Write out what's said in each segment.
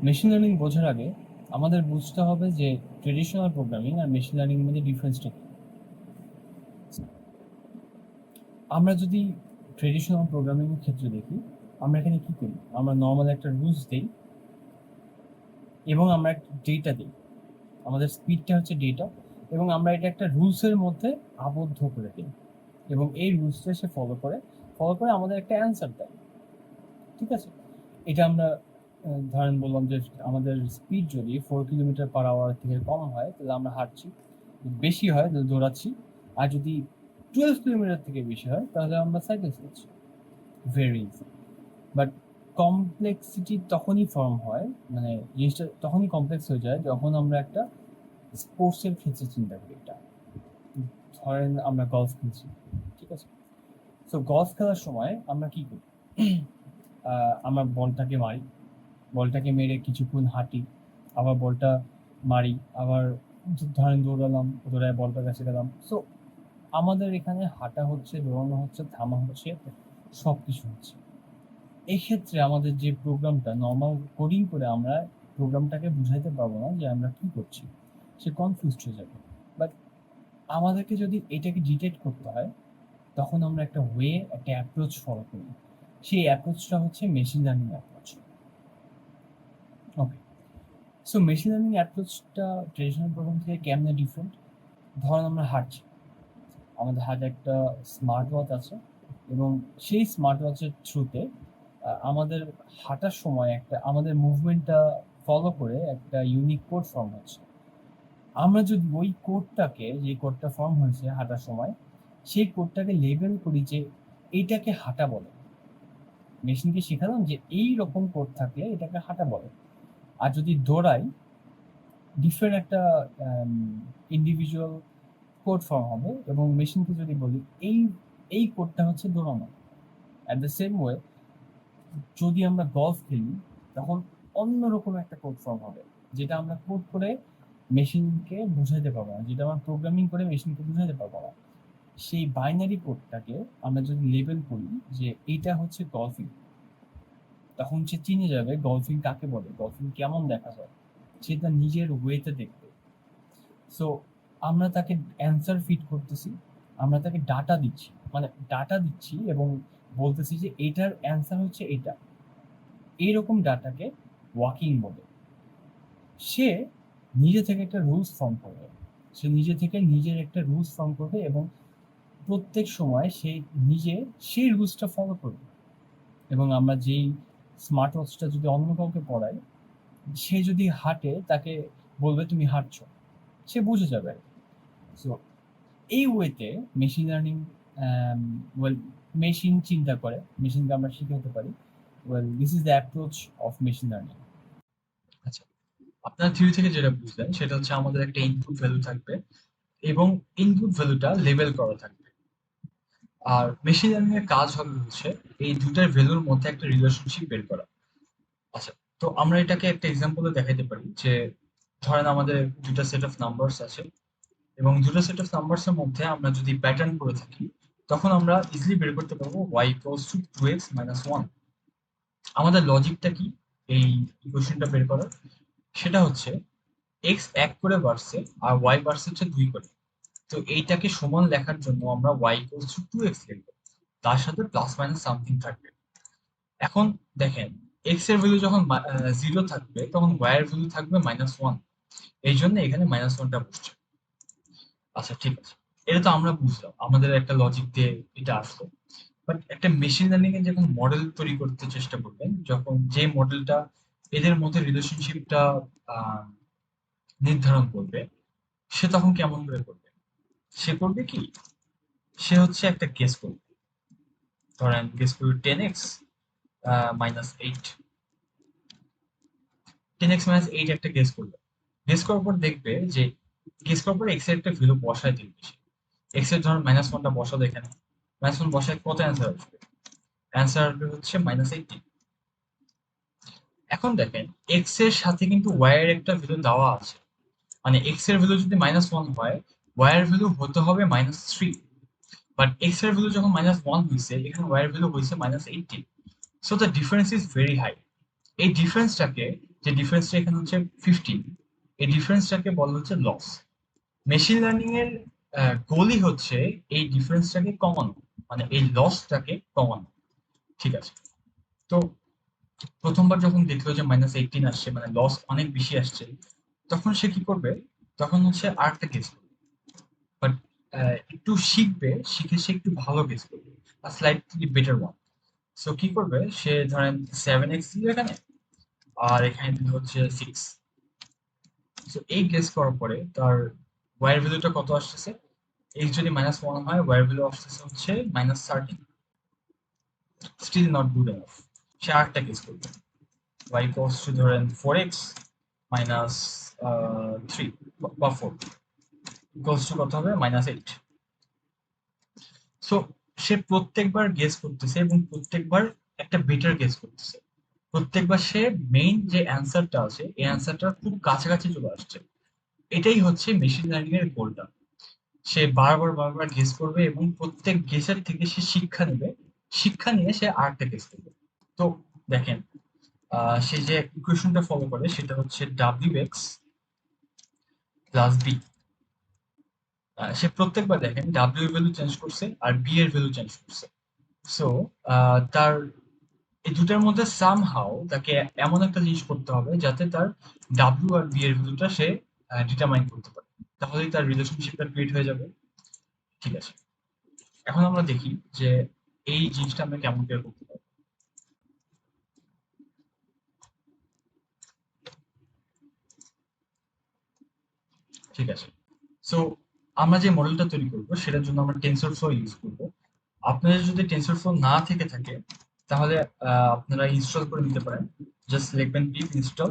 Machine learning বোঝার আগে আমাদের বুঝতে হবে যে ট্রেডিশনাল প্রোগ্রামিং আর মেশিন লার্নিং মধ্যে ডিফারেন্সটা কি। আমরা যদি ট্রেডিশনাল প্রোগ্রামিং এর ক্ষেত্রে দেখি, আমরা এখানে কি করি, আমরা নর্মাল একটা রুলস দিই এবং আমরা একটা ডেটা দিই। আমাদের স্পিডটা হচ্ছে ডেটা, এবং আমরা এটা একটা রুলসের মধ্যে আবদ্ধ করে দিই এবং এই রুলসটা সে ফলো করে আমাদের একটা অ্যান্সার দেয়। ঠিক আছে, এটা আমরা ধরেন বললাম যে আমাদের স্পিড যদি 4 কিলোমিটার/আওয়ার থেকে কম হয় তাহলে আমরা হাঁটছি, বেশি হয় তাহলে দৌড়াচ্ছি, আর যদি 12 কিলোমিটার থেকে বেশি হয় তাহলে আমরা সাইকেল চালাচ্ছি। Very easy. বাট কমপ্লেক্সিটি তখনই ফর্ম হয়, মানে জিনিসটা তখনই কমপ্লেক্স হয়ে যায় যখন আমরা একটা স্পোর্টসের ক্ষেত্রে চিন্তা করি। এটা ধরেন আমরা গলফ খেলছি, ঠিক আছে। তো গলফ খেলার সময় আমরা কি করি, আমরা বলটাকে মারি, বলটাকে মেরে কিছুক্ষণ হাঁটি, আবার বলটা মারি, আবার ধরেন দৌড়ালাম, দৌড়ায় বলটার কাছে গেলাম। সো আমাদের এখানে হাঁটা হচ্ছে, দৌড়ানো হচ্ছে, থামা হচ্ছে, সব কিছু হচ্ছে। এই ক্ষেত্রে আমাদের যে প্রোগ্রামটা নর্মাল কোডিং করে আমরা প্রোগ্রামটাকে বুঝাইতে পারবো না যে আমরা কি করছি, সে কনফিউজড হয়ে যাবে। বাট আমাদেরকে যদি এটাকে ডিটেক্ট করতে হয় তখন আমরা একটা একটা অ্যাপ্রোচ ফলো করি। সেই অ্যাপ্রোচটা হচ্ছে machine learning approach. Okay, so machine learning অ্যাপ্রোচটা ট্রেডিশনাল প্রোগ্রাম থেকে কেমনে ডিফারেন্ট। ধরুন আমরা হাঁটছি, আমাদের হাতে একটা স্মার্ট ওয়াচ আছে, এবং সেই স্মার্ট ওয়াচের থ্রুতে আমাদের হাঁটার সময় একটা আমাদের মুভমেন্টটা ফলো করে একটা ইউনিক কোড ফর্ম হচ্ছে। আমরা যদি ওই কোডটাকে, যে কোডটা ফর্ম হয়েছে হাঁটার সময়, সেই কোডটাকে লেবেল করি যে এইটাকে হাঁটা বলে, মেশিনকে শেখালাম যে এই রকম কোড থাকলে এটাকে হাঁটা বলে। আর যদি দৌড়াই, ডিফারেন্ট একটা ইন্ডিভিজুয়াল কোড ফর্ম হবে, এবং মেশিনকে যদি বলি এই এই কোডটা হচ্ছে দৌড়ানো। অ্যাট দ্য সেম ওয়ে যদি আমরা গলফ খেলি তখন অন্যরকম একটা কোড ফর্ম হবে, যেটা আমরা কোড করে মেশিনকে বুঝাইতে পারবো না, যেটা আমরা প্রোগ্রামিং করে মেশিনকে বুঝাইতে পারবো না। সেই বাইনারি কোডটাকে আমরা যদি লেবেল করি যে এইটা হচ্ছে গলফিং, তখন সে চিনে যাবে গলফিং কাকে বলে, গলফিং কেমন দেখা যায়, সে তার নিজের ওয়েতে দেখবে। সো আমরা তাকে অ্যান্সার ফিড করতেছি, আমরা তাকে ডাটা দিচ্ছি, মানে ডাটা দিচ্ছি এবং বলতেছি যে এটার অ্যান্সার হচ্ছে এটা। এইরকম ডাটাকে ওয়াকিং বলে। সে নিজে থেকে একটা রুলস ফর্ম করবে, সে নিজে থেকে নিজের একটা রুলস ফর্ম করবে এবং প্রত্যেক সময় সে নিজে সেই রুলসটা ফলো করবে। এবং আমরা যেই স্মার্ট ওয়াচটা যদি অন্য কাউকে পড়াই, সে যদি হাঁটে তাকে বলবে তুমি হাঁটছো, সে বুঝে যাবে। সো এই ওয়েতে মেশিন লার্নিং, ওয়েল, মেশিন চিন্তা করে, মেশিনকে আমরা শিখাতে পারি। Well, this is the approach of machine learning. আচ্ছা, আপনার থিওরি থেকে যেটা বুঝলেন সেটা হচ্ছে আমাদের একটা ইনপুট ভ্যালু থাকবে এবং ইনপুট ভ্যালুটা লেবেল করা থাকবে। আর মেশিন লার্নিং এর কাজ হবে হচ্ছে এই দুটার ভ্যালুর মধ্যে একটা রিলেশনশিপ বের করা। আচ্ছা, তো আমরা এটাকে একটা এক্সাম্পলে দেখাইতে পারি যে ধরেন আমাদের দুটা সেট অফ নাম্বারস আছে এবং দুটো সেট অফ নাম্বারস এর মধ্যে আমরা যদি প্যাটার্ন করে থাকি তখন আমরা ইজিলি বের করতে পারবো y equals to 2x minus 1। আমাদের লজিকটা কি এই ইকুয়েশনটা বের করার? সেটা হচ্ছে এক্স এক করে বাড়ছে আর ওয়াই বাড়ছে হচ্ছে 2 করে। তো এইটাকে সমান লেখার জন্য আমরা ওয়াই ইকুয়ালস টু 2x লিখবো, তার সাথে প্লাস মাইনাস সামথিং থাকবে। এখন দেখেন, এক্স এর ভ্যালু যখন 0 থাকবে তখন ওয়াই এর ভ্যালু থাকবে -1, এই জন্য এখানে -1টা বসছে। আচ্ছা ঠিক আছে, এটা তো আমরা বুঝলাম, আমাদের একটা লজিক দিয়ে এটা আসলো। বাট একটা মেশিন লার্নিং এর যখন মডেল তৈরি করতে চেষ্টা করবেন, যখন যে মডেলটা এদের মধ্যে রিলেশনশিপটা নির্ধারণ করবে, সে তখন কেমন করে করবে? সে করবে কি, সে হচ্ছে একটা গেস করবে। ধরেন গেস করবে 10x -8, 10x -8 একটা গেস করবে। গেস করার পর দেখবে যে গেস করার পর এক্স এর একটা ভ্যালু বসায় দিবে সে। এক্স এর ধরুন -1টা বসাবে এখানে, -1 বসায় কত অ্যান্সার আসবে? অ্যান্সার আসবে হচ্ছে -18। এখন দেখেন, এক্স এর সাথে কিন্তু ওয়াই এর একটা ভ্যালু দেওয়া আছে, মানে এক্স এর ভ্যালু যদি -1 হয়, ওয়াই এর ভ্যালু হতে হবে -3। বাট এক্স এর ভ্যালু যখন -1 হয়েছে, এখানে ওয়াই এর ভ্যালু হয়েছে -18। So the difference is very high. এই ডিফারেন্সটাকে যে ডিফারেন্সটা এখানে হচ্ছে 15, এই ডিফারেন্সটাকে বলা হচ্ছে লস। মেশিন লার্নিং এর গোলই হচ্ছে এই ডিফারেন্সটাকে কমানো, মানে এই লসটাকে কমানো। ঠিক আছে। তো প্রথমবার যখন দেখলো যে -18 আসছে, মানে লস অনেক বেশি আসছে, তখন সে কি করবে? তখন হচ্ছে আরেকটা কেস করবে, বাট একটু শিখবে, শিখে সে একটু ভালো কেস করবে, আর স্লাইটলি বেটার ওয়ান। সো কি করবে? সে ধরেন 7x দিল এখানে, আর এখানে দিল হচ্ছে 6। সো এই গেস করার পরে তার ওয়াই ভ্যালুটা কত আসতেছে? x যদি -1 হয়, ওয়াই ভ্যালু আসতেছে হচ্ছে -13। Still not good enough. সে আরেকটা কেস করবে, y ইকুয়ালস টু ধরেন 4x মাইনাস 3 বা 4 ইকুয়ালস টু কত হবে? -8। সো সে প্রত্যেকবার গেস করতেছে এবং প্রত্যেকবার একটা বেটার গেস করতেছে। প্রত্যেকবার সে মেইন যে অ্যান্সারটা আছে এই অ্যান্সারটার খুব কাছাকাছি চলে আসছে। এটাই হচ্ছে মেশিন লার্নিং এর গোলটা। সে বারবার বারবার গেস করবে এবং প্রত্যেক গেসের থেকে সে শিক্ষা নেবে, শিক্ষা নিয়ে সে আরেকটা গেস করবে। তো দেখেন, সে যে ইকুয়েশনটা ফলো করে সেটা হচ্ছে WX প্লাস বি। সে প্রত্যেকবার দেখেন ডাব্লিউ এর ভ্যালু চেঞ্জ করছে আর বি এর ভ্যালু চেঞ্জ করছে। সো তার এই দুটার মধ্যে সামহাউ তাকে এমন একটা জিনিস করতে হবে যাতে তার ডাব্লিউ আর বি এর ভ্যালুটা সে ডিটারমাইন করতে পারে, তাহলেই তার রিলেশনশিপটা ক্রিয়েট হয়ে যাবে। ঠিক আছে। এখন আমরা দেখি যে এই জিনিসটা আমরা কেমন করে করতে পারি। ঠিক আছে। সো আমরা যে মডেলটা তৈরি করব সেটার জন্য আমরা টেনসর ফ্লো ইউজ করব। আপনাদের যদি টেনসর ফ্লো না থেকে থাকে তাহলে আপনারা ইনস্টল করে নিতে পারেন। জাস্ট লিখবেন পিপ ইনস্টল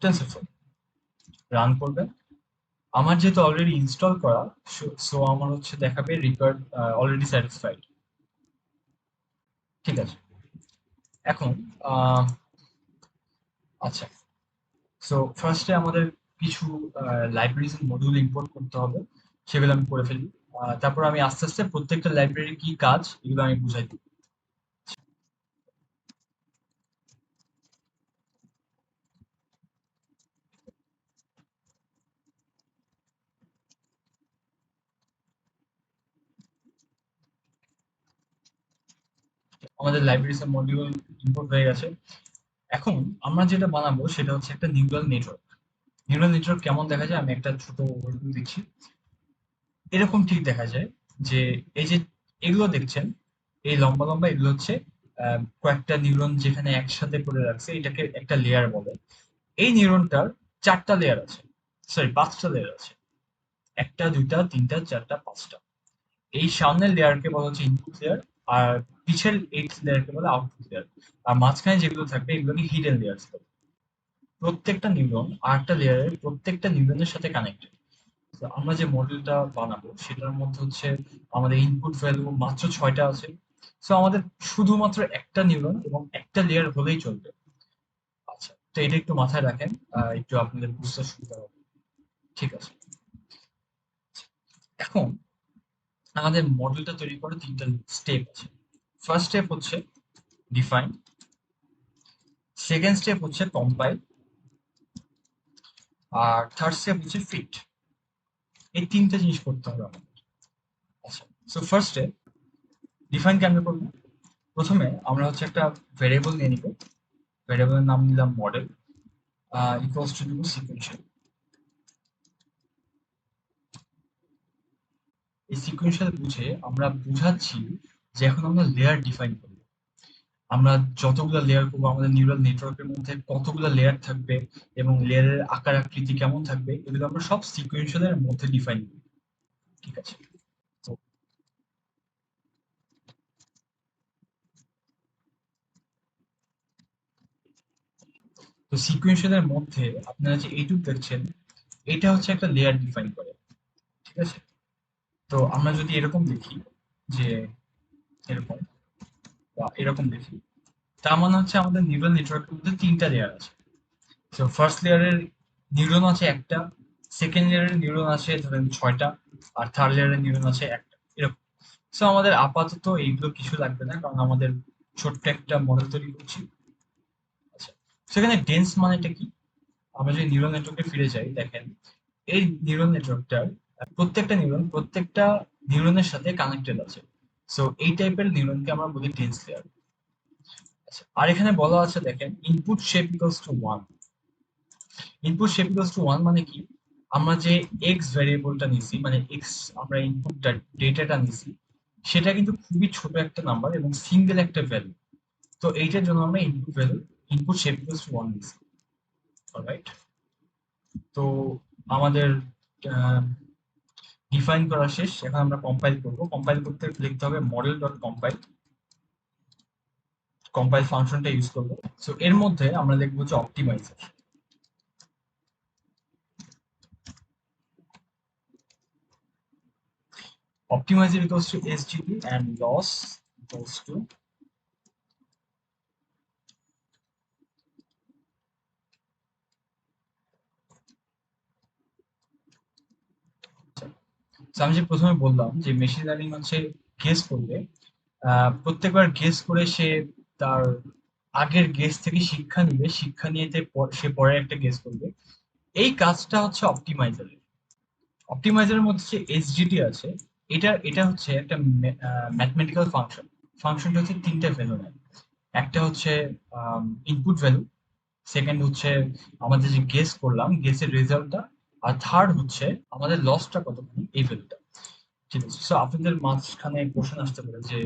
টেনসর ফ্লো, রান করবেন। আমার যেহেতু অলরেডি ইনস্টল করা, সো আমার হচ্ছে দেখাবে রিকোয়ার্ড অলরেডি স্যাটিসফাইড। ঠিক আছে। এখন আচ্ছা, সো ফার্স্টে আমাদের কিছু লাইব্রেরিজ মডিউল ইম্পোর্ট করতে হবে, সেগুলো আমি করে ফেলি। তারপর আমি আস্তে আস্তে প্রত্যেকটা লাইব্রেরির কি কাজ এগুলো আমি বুঝাই দিই। আমাদের লাইব্রেরিজ মডিউল ইম্পোর্ট হয়ে গেছে। এখন আমরা যেটা বানাবো সেটা হচ্ছে একটা নিউরাল নেটওয়ার্ক। নিউরাল নেটওয়ার্ক কেমন দেখা যায় আমি একটা ছোট ওভারভিউ দিচ্ছি। এরকম ঠিক দেখা যায় যে এই যে এগুলো দেখছেন, এই লম্বা লম্বা এগুলো হচ্ছে কয়েকটা নিউরন যেখানে একসাথে করে রাখছে, এটাকে একটা লেয়ার বলে। এই নিউরনটার 4টা লেয়ার আছে, সরি 5টা লেয়ার আছে। একটা, দুইটা, তিনটা, চারটা, 5টা। এই সামনের লেয়ারকে বলা হচ্ছে ইনপুট লেয়ার, আর পিছের এই লেয়ারকে বলে আউটপুট লেয়ার। আর মাঝখানে যেগুলো থাকবে এগুলোকে হিডেন লেয়ার বলে। প্রত্যেকটা নিউরন আরেকটা লেয়ারের প্রত্যেকটা নিউরনের সাথে কানেক্টেড। তো আমরা যে মডেলটা বানাবো সেটার মধ্যে হচ্ছে আমাদের ইনপুট ভ্যালু মাত্র 6টা আছে। সো আমাদের শুধুমাত্র একটা নিউরন এবং একটা লেয়ার হলেই চলবে। আচ্ছা, তো এটা একটু মাথায় রাখেন, একটু আপনাদের বুঝতে সুবিধা হবে। ঠিক আছে। এখন আমাদের মডেলটা তৈরি করার 3টা স্টেপ আছে। ফার্স্ট স্টেপ হচ্ছে ডিফাইন, সেকেন্ড স্টেপ হচ্ছে কম্পাইল, আর থার্ড স্টেপ হচ্ছে ফিট। এই 3টা জিনিস করতে হবে আমাদের। আচ্ছা, সো ফার্স্ট স্টেপ ডিফাইন কেমনে করবো? প্রথমে আমরা হচ্ছে একটা ভেরিয়েবল নিয়ে নিব। ভেরিয়েবলের নাম দিলাম মডেল, ইকুয়ালস টু দিব সিকুয়েন্সিয়াল। এই সিকুয়েন্সিয়াল বুঝে আমরা বুঝাচ্ছি যে এখন আমরা লেয়ার ডিফাইন করব। আমরা যতগুলো লেয়ার করবো, আমাদের নিউরাল নেটওয়ার্কের মধ্যে কতগুলো লেয়ার থাকবে এবং লেয়ারের আকার আকৃতি কেমন থাকবে, এগুলো আমরা সব সিকুয়েন্সিয়ালের মধ্যে ডিফাইন করব। ঠিক আছে। তো তো সিকুয়েন্সিয়ালের মধ্যে আপনারা যে এইটুক দেখছেন, এটা হচ্ছে একটা লেয়ার ডিফাইন করে। ঠিক আছে। তো আমরা যদি এরকম দেখি যে এরকম বা এরকম দেখি, তার মানে হচ্ছে আমাদের নিউরাল নেটওয়ার্কের মধ্যে 3টা লেয়ার আছে। তো ফার্স্ট লেয়ারের নিউরন আছে একটা, সেকেন্ড লেয়ারের নিউরন আছে ধরেন 6টা, আর থার্ড লেয়ারের নিউরন আছে একটা, এরকম। সো আমাদের আপাতত এইগুলো কিছু লাগবে না, কারণ আমাদের ছোট্ট একটা মডেল তৈরি করছি। আচ্ছা, সেখানে ডেন্স মানেটা কি? আমরা যদি নিউরাল নেটওয়ার্কে ফিরে যাই, দেখেন এই নিউরাল নেটওয়ার্কটার প্রত্যেকটা নিউরনের সাথে কানেক্টেড আছে। সো এই টাইপের নিউরনকে আমরা বলি ডেন্স লেয়ার। আচ্ছা, আর এখানে বলা আছে দেখেন input shape equals to 1। Input shape equals to 1 মানে কি? আমরা যে এক্স ভ্যারিয়েবলটা নিছি, মানে এক্স আমরা ইনপুটটা ডেটাটা নিছি, সেটা কিন্তু খুবই ছোট একটা নাম্বার এবং সিঙ্গেল একটা ভ্যালু। তো এইটার জন্য আমরা ইনপুট শেপ ইকুয়ালস টু 1 নিছি। অলরাইট? তো আমাদের ডিফাইন করা শেষ। এখন আমরা কম্পাইল করব। কম্পাইল করতে লিখতে হবে মডেল ডট কম্পাইল। কম্পাইল ফাংশনটা ইউজ করব। সো এর মধ্যে আমরা লিখবো হচ্ছে optimiser. Optimizer equals to SGP and loss equals to so আমি যে প্রথমে বললাম যে মেশিন লার্নিং হচ্ছে গেস করবে, প্রত্যেকবার গেস করে সে তার আগের গেস থেকে শিক্ষা নিবে, শিক্ষা নিয়ে সে পরে একটা গেস করবে। এই কাজটা হচ্ছে অপটিমাইজারের। অপটিমাইজারের মধ্যে যে এসজিটি আছে, এটা হচ্ছে একটা ম্যাথমেটিক্যাল ফাংশন। ফাংশনটা হচ্ছে তিনটা ভ্যালু নেয়। একটা হচ্ছে ইনপুট ভ্যালু, সেকেন্ড হচ্ছে আমাদের যে গেস করলাম গেসের রেজাল্টটা, আর থার্ড হচ্ছে আমাদের লসটা কতখানি, এই ভ্যালুটা। ঠিক আছে। সো আপনাদের মাঝখানে কোশ্চেন আসতে পারে যে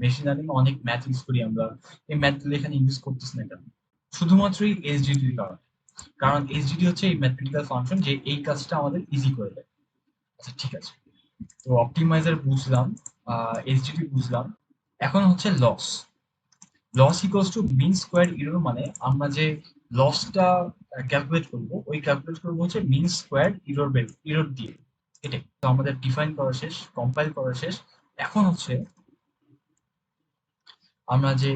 মেশিন লার্নিং অনেক ম্যাথ ইউজ করি আমরা, এই ম্যাথ গুলো এখানে ইউজ করতেছি না কেন? শুধুমাত্রই এসজিডির কারণে। কারণ এসজিডি হচ্ছে এই ম্যাথমেটিক্যাল ফাংশন যে এই কাজটা আমাদের ইজি করে দেয়। আচ্ছা, ঠিক আছে। তো অপটিমাইজার বুঝলাম, এসজিডি বুঝলাম। এখন হচ্ছে loss. Loss equals to mean square error, মানে আমরা যে লসটা ক্যালকুলেট করব, ওই ক্যালকুলেট করবো হচ্ছে মিন স্কোয়ার এরর দিয়ে। এটাই তো আমাদের ডিফাইন করা শেষ, কম্পাইল করা শেষ। এখন হচ্ছে আমরা যে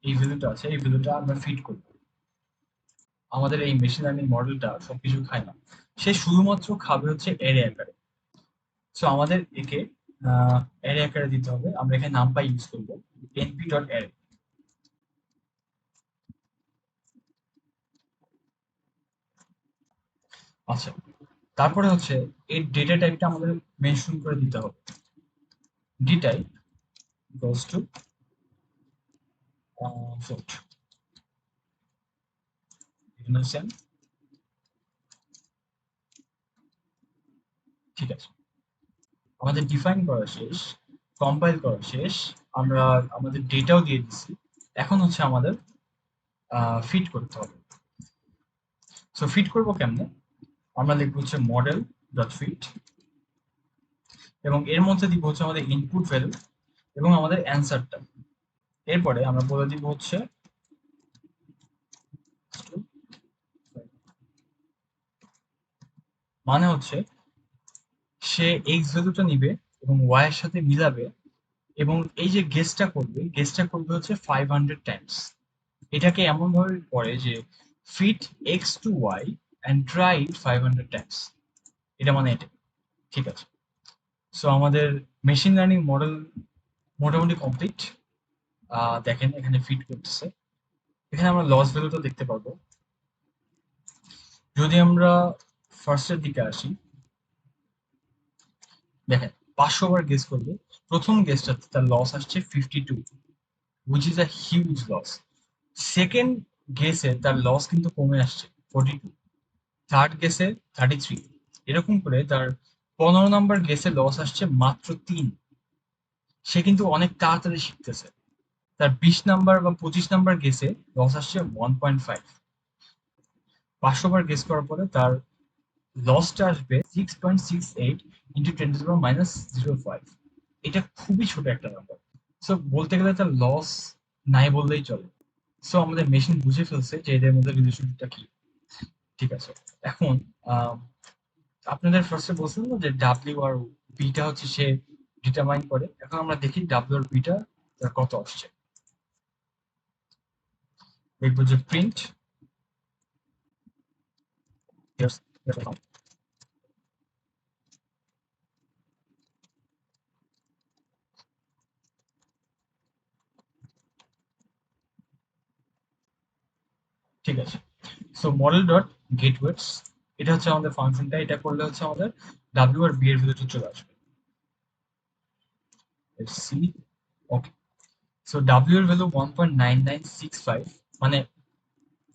এই ভ্যালুটা আছে, এই ভ্যালুটা আমরা ফিট করব। আমাদের এই মেশিন লার্নিং মডেলটা সবকিছু খায় না, সে শুধুমাত্র খাবে হচ্ছে অ্যারে আকারে। সো আমাদের একে অ্যারে আকারে দিতে হবে। আমরা এখানে নামপাই ইউজ করবো, এনপি ডট অ্যারে। আচ্ছা, তারপরে হচ্ছে এই ডেটা টাইপটা আমাদের মেনশন করে দিতে হবে। D type goes to float। বুঝছেন? ঠিক আছে, আমাদের ডিফাইন করা শেষ, কম্পাইল করা শেষ, আমরা আমাদের ডেটাও দিয়ে দিচ্ছি। এখন হচ্ছে আমাদের ফিট করতে হবে। সো ফিট করবো কেমনে? আমরা লিখবো হচ্ছে মডেল ডট ফিট, এবং এর মধ্যে দিব হচ্ছে আমাদের ইনপুট ভ্যালু এবং আমাদের অ্যান্সারটা। এরপরে আমরা বলে দিব হচ্ছে মানে হচ্ছে সে এক্স ভ্যালুটা নিবে এবং ওয়াই এর সাথে মিলাবে, এবং এই যে গেসটা করবে হচ্ছে 500 টাইমস। এটাকে এমন ভাবে পড়ে যে fit X to Y and try it 500 times. এটা মানে এটা। ঠিক আছে। সো আমাদের মেশিন লার্নিং মডেল মোটামুটি কমপ্লিট। দেখেন এখানে ফিট করতেছে। এখানে আমরা লস ভ্যালুটা দেখতে পারবো। যদি আমরা ফার্স্টের দিকে আসি, দেখেন 500 বার গেস করবে। প্রথম গেসটাতে তার লস আসছে 52, which is a huge loss. Second গেসে তার লস কিন্তু কমে আসছে 42, থার্ড গেসে 33। এরকম করে তার 15 নম্বর গেসে লস আসছে মাত্র 3। সে কিন্তু অনেক তাড়াতাড়ি শিখতেছে। তার 20 নাম্বার বা 25 নাম্বার গেসে লস আসছে 1.5। 500 বার গেস করার পরে তার লসটা আসবে 6.68 ইন্টু 10⁻⁻05। এটা খুবই ছোট একটা নাম্বার। সো বলতে গেলে তার লস নাই বললেই চলে। সো আমাদের মেশিন বুঝে ফেলছে যে এদের মধ্যে রিলেশনটা কি। ঠিক আছে। এখন আহ, আপনাদের ফার্স্টে বলছিলাম না যে ডাব্লিউ আর বিটা হচ্ছে সে ডিটারমাইন করে। এখন আমরা দেখি ডাব্লিউ আর বিটা তার কত আসছে। দেখবো যে প্রিন্ট ঠিক আছে। So model dot get weights, এটা হচ্ছে আমাদের ফাংশনটা। এটা করলে হচ্ছে আমাদের ডাব্লিউ আর বি এর ভিতরে চলে আসবে। See, okay. সো ডাব্লিউ এর ভ্যালু 1.9965, মানে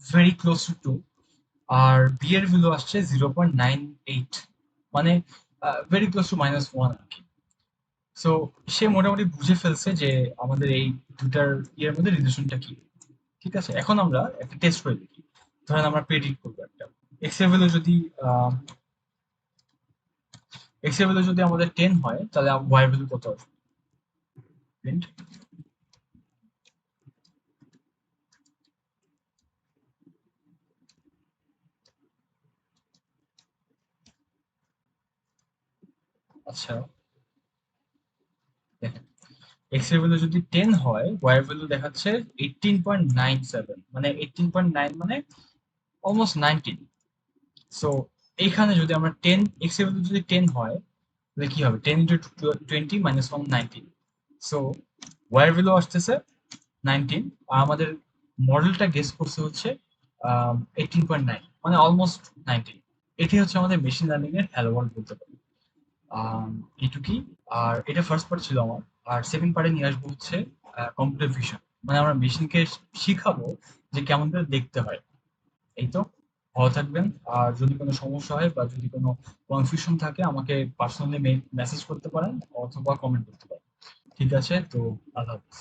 ভেরি ক্লোজ টু 2। আর বি এর ভ্যালু আসছে 0.98, মানে ভেরি ক্লোজ টু -1 আর কি। সো সে মোটামুটি বুঝে ফেলছে যে আমাদের এই দুটার ইয়ের মধ্যে রিলেশনটা কি। ঠিক আছে, এখন আমরা একটা টেস্ট করে দেখি। ধরেন আমরা প্রেডিক্ট করবো একটা এক্স এর ভ্যালু যদি এক্স এর ভ্যালু যদি আমাদের 10 হয়, তাহলে ওয়াই এর ভ্যালু কত আসবে? প্রিন্ট। আচ্ছা, দেখেন, এক্স এর ভ্যালু যদি 10 হয়, ওয়াই এর ভ্যালু দেখাচ্ছে 18.97, মানে 18.9, মানে অলমোস্ট 19। সো এইখানে যদি আমরা 10, এক্স এর ভ্যালু যদি 10 হয়, তাহলে কি হবে? 10 ইন্টু 20 মাইনাস 1, 19। সো ওয়াই এর ভ্যালু আসতেছে 19, আর আমাদের মডেলটা গেস করছে হচ্ছে 18.9, মানে অলমোস্ট 19। এটি হচ্ছে আমাদের মেশিন লার্নিং এর হ্যালো ওয়ার্ল্ড বলতে পারি। আম, এইটুকুই। আর এটা ফার্স্ট পার্ট ছিল আমার। আর সেকেন্ড পার্টে নিয়ে আসবো হচ্ছে কম্পিউটার ভিশন, মানে আমরা মেশিনকে শিখাবো যে কেমন করে দেখতে হয়। এই তো। ভালো থাকবেন। আর যদি কোনো সমস্যা হয় বা যদি কোনো কনফিউশন থাকে, আমাকে পার্সোনালি মেসেজ করতে পারেন অথবা কমেন্ট করতে পারেন। ঠিক আছে, তো আল্লাহ হাফেজ।